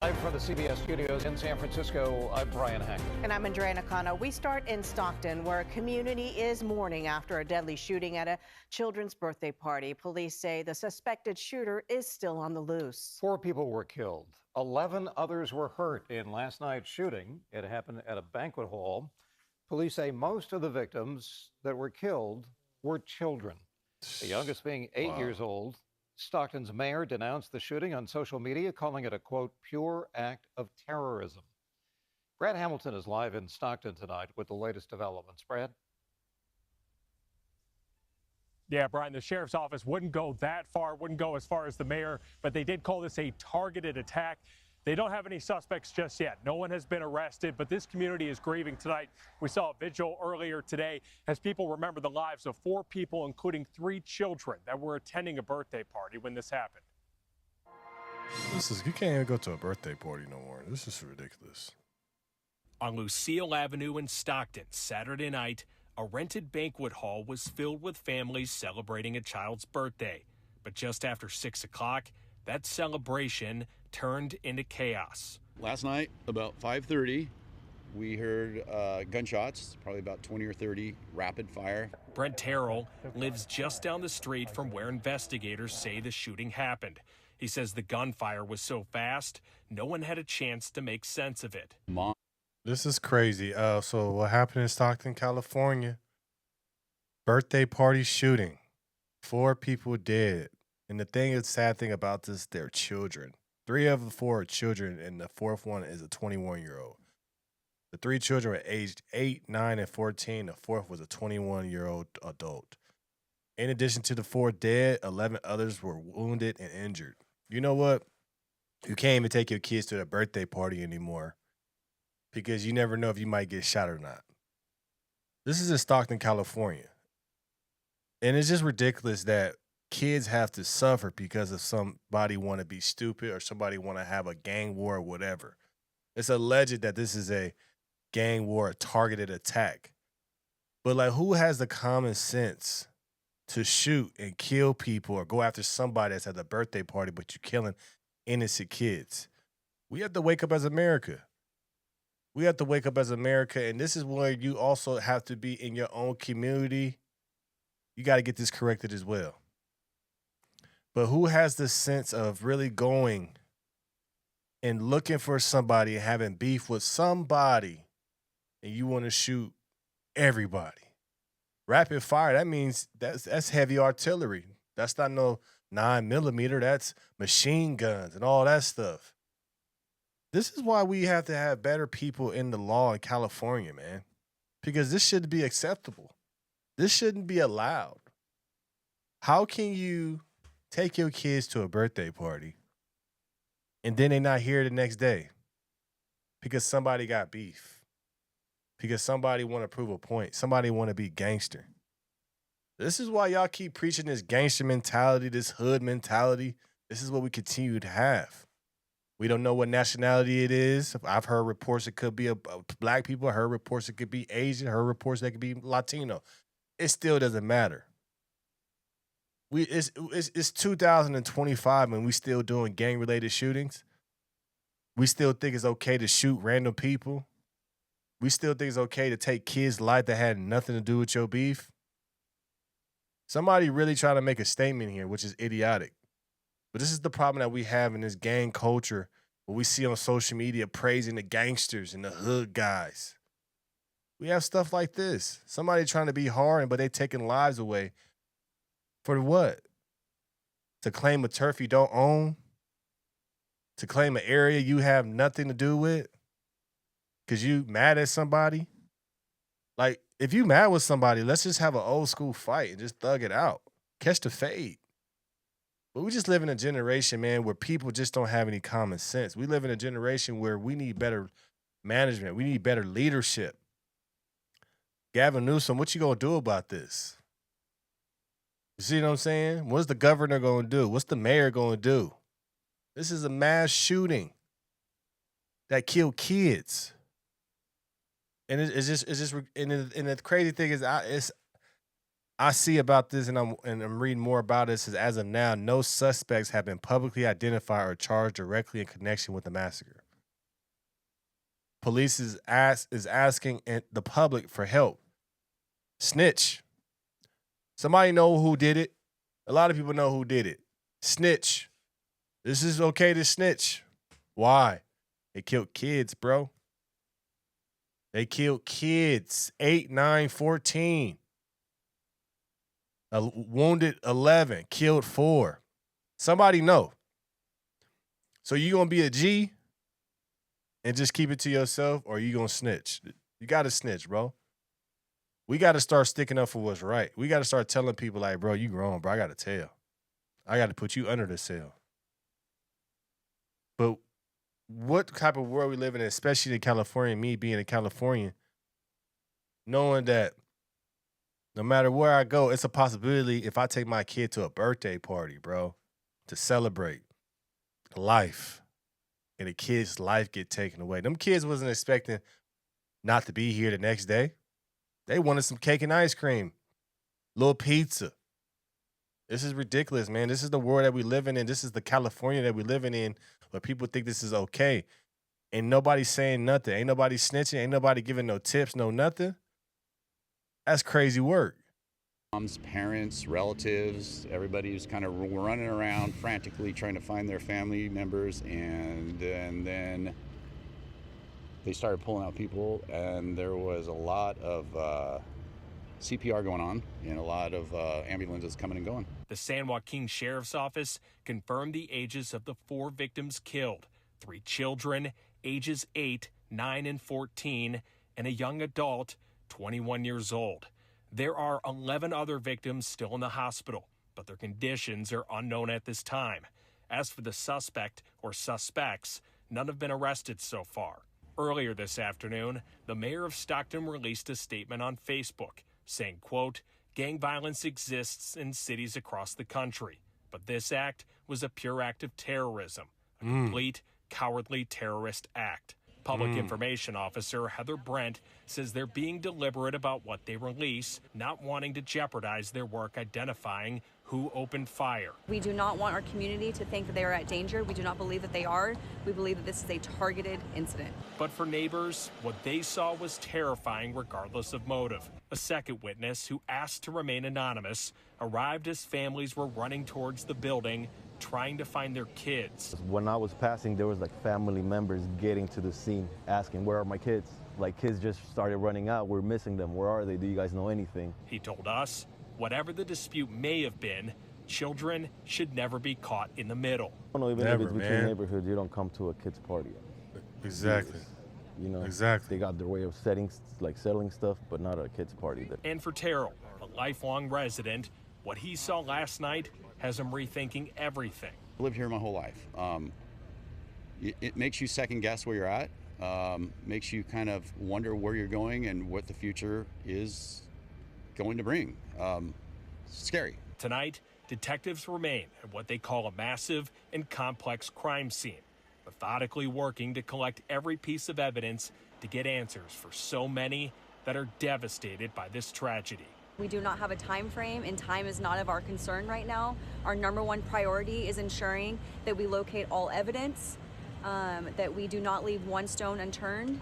Live from the CBS studios in San Francisco, I'm Brian Hackett. And I'm Andrea Nakano. We start in Stockton, where a community is mourning after a deadly shooting at a children's birthday party. Police say the suspected shooter is still on the loose. 4 people were killed. 11 others were hurt in last night's shooting. It happened at a banquet hall. Police say most of the victims that were killed were children, the youngest being 8 years old. Stockton's mayor denounced the shooting on social media, calling it a, quote, pure act of terrorism. Brad Hamilton is live in Stockton tonight with the latest developments. Brad? Yeah, Brian, the sheriff's office wouldn't go that far, wouldn't go as far as the mayor, but they did call this a targeted attack. They don't have any suspects just yet. No one has been arrested, but this community is grieving tonight. We saw a vigil earlier today as people remember the lives of 4 people, including 3 children that were attending a birthday party when this happened. You can't even go to a birthday party no more. This is ridiculous. On Lucille Avenue in Stockton, Saturday night, a rented banquet hall was filled with families celebrating a child's birthday. But just after 6 o'clock, that celebration turned into chaos. Last night, about 5:30, we heard gunshots, probably about 20 or 30, rapid fire. Brent Terrell lives just down the street from where investigators say the shooting happened. He says the gunfire was so fast, no one had a chance to make sense of it. This is crazy. So what happened in Stockton, California? Birthday party shooting. 4 people dead. And the sad thing about this, they're children. 3 of the 4 are children, and the 4th one is a 21-year-old. The 3 children were aged 8, 9, and 14. The 4th was a 21-year-old adult. In addition to the 4 dead, 11 others were wounded and injured. You know what? You can't even take your kids to a birthday party anymore because you never know if you might get shot or not. This is in Stockton, California. And it's just ridiculous that kids have to suffer because of somebody want to be stupid or somebody want to have a gang war or whatever. It's alleged that this is a gang war, a targeted attack. But like, who has the common sense to shoot and kill people or go after somebody that's at the birthday party, but you're killing innocent kids? We have to wake up as America. We have to wake up as America, and this is where you also have to be in your own community. You got to get this corrected as well. But who has the sense of really going and looking for somebody and having beef with somebody and you want to shoot everybody? Rapid fire, that means that's heavy artillery. That's not no 9mm. That's machine guns and all that stuff. This is why we have to have better people in the law in California, man, because this shouldn't be acceptable. This shouldn't be allowed. How can you take your kids to a birthday party and then they're not here the next day because somebody got beef, because somebody want to prove a point, somebody want to be gangster? This is why y'all keep preaching this gangster mentality, this hood mentality. This is what we continue to have. We don't know what nationality it is. I've heard reports it could be black people. I heard reports it could be Asian. I heard reports that it could be Latino. It still doesn't matter. It's 2025 and we still doing gang-related shootings. We still think it's okay to shoot random people. We still think it's okay to take kids' life that had nothing to do with your beef. Somebody really trying to make a statement here, which is idiotic. But this is the problem that we have in this gang culture, what we see on social media praising the gangsters and the hood guys. We have stuff like this. Somebody trying to be hard, but they taking lives away. For what? To claim a turf you don't own? To claim an area you have nothing to do with? Because you mad at somebody? Like, if you mad with somebody, let's just have an old school fight and just thug it out. Catch the fade. But we just live in a generation, man, where people just don't have any common sense. We live in a generation where we need better management. We need better leadership. Gavin Newsom, what you gonna do about this? You see what I'm saying? What's the governor gonna do? What's the mayor gonna do? This is a mass shooting that killed kids. And it's just, and the crazy thing is, I see about this, and I'm reading more about this. Is as of now, no suspects have been publicly identified or charged directly in connection with the massacre. Police is asking the public for help. Snitch. Somebody know who did it. A lot of people know who did it. Snitch. This is okay to snitch. Why? They killed kids, bro. They killed kids. 8, 9, 14. Wounded 11. Killed 4. Somebody know. So you gonna be a G and just keep it to yourself, or you gonna snitch? You gotta snitch, bro. We gotta start sticking up for what's right. We gotta start telling people like, bro, you grown, bro. I gotta tell. I gotta put you under the cell. But what type of world we live in, especially in California, me being a Californian, knowing that no matter where I go, it's a possibility if I take my kid to a birthday party, bro, to celebrate life, and the kid's life get taken away. Them kids wasn't expecting not to be here the next day. They wanted some cake and ice cream, little pizza. This is ridiculous, man. This is the world that we living in. This is the California that we living in, where people think this is okay. Ain't nobody saying nothing. Ain't nobody snitching. Ain't nobody giving no tips, no nothing. That's crazy work. Moms, parents, relatives, everybody was kind of running around frantically trying to find their family members, and then they started pulling out people, and there was a lot of CPR going on and a lot of ambulances coming and going. The San Joaquin Sheriff's Office confirmed the ages of the 4 victims killed: 3 children, ages 8, 9, and 14, and a young adult, 21 years old. There are 11 other victims still in the hospital, but their conditions are unknown at this time. As for the suspect or suspects, none have been arrested so far. Earlier this afternoon, the mayor of Stockton released a statement on Facebook saying, quote, "Gang violence exists in cities across the country, but this act was a pure act of terrorism, a complete cowardly terrorist act." Public Information Officer Heather Brent says they're being deliberate about what they release, not wanting to jeopardize their work identifying who opened fire. We do not want our community to think that they are at danger. We do not believe that they are. We believe that this is a targeted incident. But for neighbors, what they saw was terrifying regardless of motive. A second witness, who asked to remain anonymous, arrived as families were running towards the building, trying to find their kids. When I was passing, there was like family members getting to the scene, asking, where are my kids? Like, kids just started running out. We're missing them. Where are they? Do you guys know anything? He told us, whatever the dispute may have been, children should never be caught in the middle. I don't know, even Never, if it's between man. neighborhoods, you don't come to a kid's party. Exactly. You know, Exactly. they got their way of selling stuff, but not a kid's party. And for Terrell, a lifelong resident, what he saw last night has him rethinking everything. I lived here my whole life. It makes you second guess where you're at, makes you kind of wonder where you're going and what the future is going to bring. Scary. Tonight, detectives remain at what they call a massive and complex crime scene, methodically working to collect every piece of evidence to get answers for so many that are devastated by this tragedy. We do not have a time frame, and time is not of our concern right now. Our number one priority is ensuring that we locate all evidence, that we do not leave one stone unturned.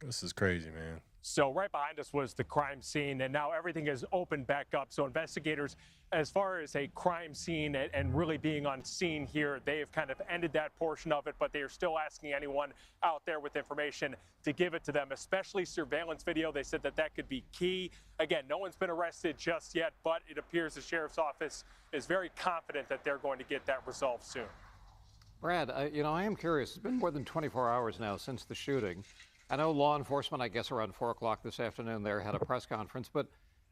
This is crazy, man. So right behind us was the crime scene, and now everything is opened back up. So investigators, as far as a crime scene and really being on scene here, they have kind of ended that portion of it, but they are still asking anyone out there with information to give it to them, especially surveillance video. They said that that could be key. Again, no one's been arrested just yet, but it appears the sheriff's office is very confident that they're going to get that resolved soon. Brad, I am curious. It's been more than 24 hours now since the shooting. I know law enforcement, I guess around 4 o'clock this afternoon, there had a press conference, but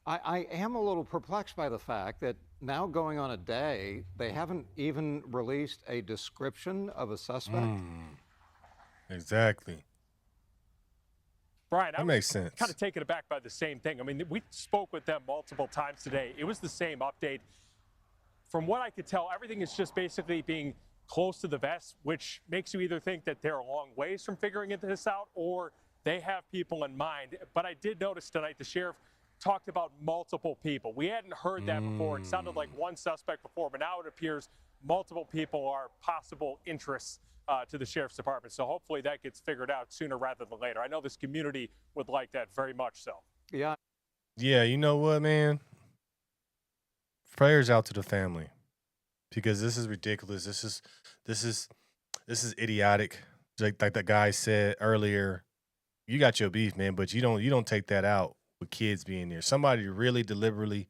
I am a little perplexed by the fact that now going on a day, they haven't even released a description of a suspect. Exactly. Brian, That makes sense. Kind of taken aback by the same thing. I mean, we spoke with them multiple times today. It was the same update. From what I could tell, everything is just basically being close to the vest, which makes you either think that they're a long ways from figuring this out or they have people in mind. But I did notice tonight the sheriff talked about multiple people. We hadn't heard that before. It sounded like one suspect before, but now it appears multiple people are possible interests to the sheriff's department. So hopefully that gets figured out sooner rather than later. I know this community would like that very much so. Yeah. Yeah, you know what, man? Prayers out to the family, because this is ridiculous. This is idiotic. Like the guy said earlier, you got your beef, man, but you don't take that out with kids being there. Somebody really deliberately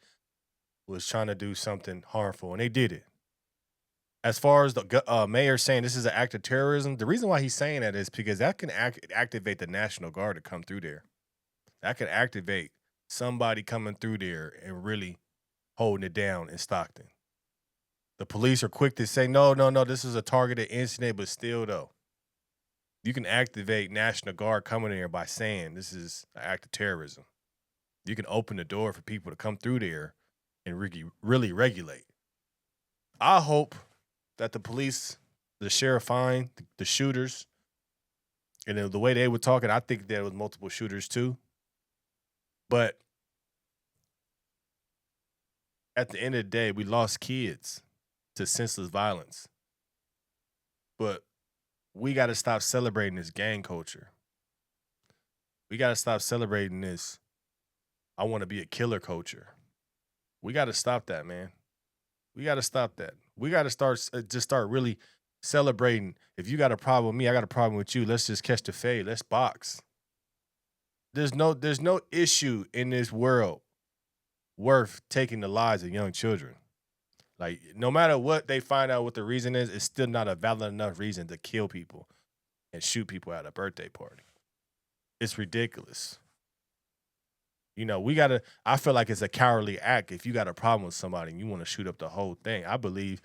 was trying to do something harmful, and they did it. As far as the mayor saying this is an act of terrorism, the reason why he's saying that is because that can activate the National Guard to come through there. That can activate somebody coming through there and really holding it down in Stockton. The police are quick to say, no, this is a targeted incident, but still, though, you can activate National Guard coming in there by saying this is an act of terrorism. You can open the door for people to come through there and really regulate. I hope that the police, the sheriff find the shooters, and the way they were talking, I think there was multiple shooters too. But at the end of the day, we lost kids to senseless violence. But we got to stop celebrating this gang culture. We got to stop celebrating this I want to be a killer culture. We got to stop that, man. We got to stop that. We got to start really celebrating. If you got a problem with me, I got a problem with you. Let's just catch the fade. Let's box. There's no issue in this world worth taking the lives of young children. Like, no matter what they find out what the reason is, it's still not a valid enough reason to kill people and shoot people at a birthday party. It's ridiculous. You know, I feel like it's a cowardly act if you got a problem with somebody and you want to shoot up the whole thing. I believe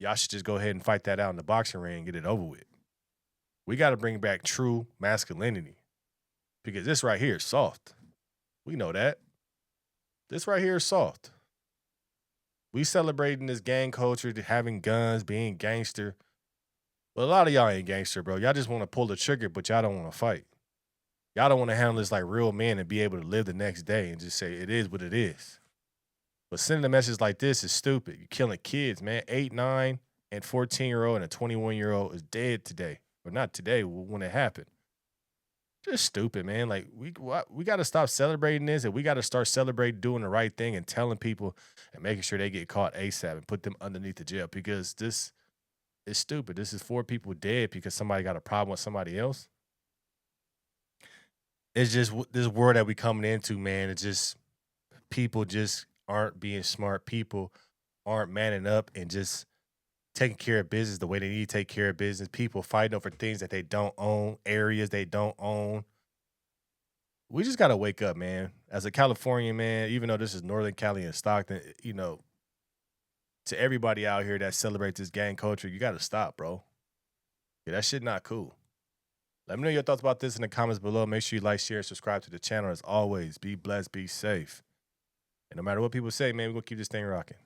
y'all should just go ahead and fight that out in the boxing ring and get it over with. We got to bring back true masculinity, because this right here is soft. We know that. This right here is soft. We celebrating this gang culture, having guns, being gangster. But a lot of y'all ain't gangster, bro. Y'all just want to pull the trigger, but y'all don't want to fight. Y'all don't want to handle this like real men and be able to live the next day and just say it is what it is. But sending a message like this is stupid. You're killing kids, man. 8, 9, and 14-year-old and a 21-year-old is dead today. Or not today, when it happened. Just stupid, man. Like, we got to stop celebrating this, and we got to start celebrating doing the right thing and telling people and making sure they get caught ASAP and put them underneath the jail, because this is stupid. This is 4 people dead because somebody got a problem with somebody else. It's just this world that we coming into, man. It's just people just aren't being smart. People aren't manning up and just taking care of business the way they need to take care of business. People fighting over things that they don't own, areas they don't own. We just got to wake up, man. As a Californian, man, even though this is Northern Cali and Stockton, you know, to everybody out here that celebrates this gang culture, you got to stop, bro. Yeah, that shit not cool. Let me know your thoughts about this in the comments below. Make sure you like, share, and subscribe to the channel. As always, be blessed, be safe. And no matter what people say, man, we're going to keep this thing rocking.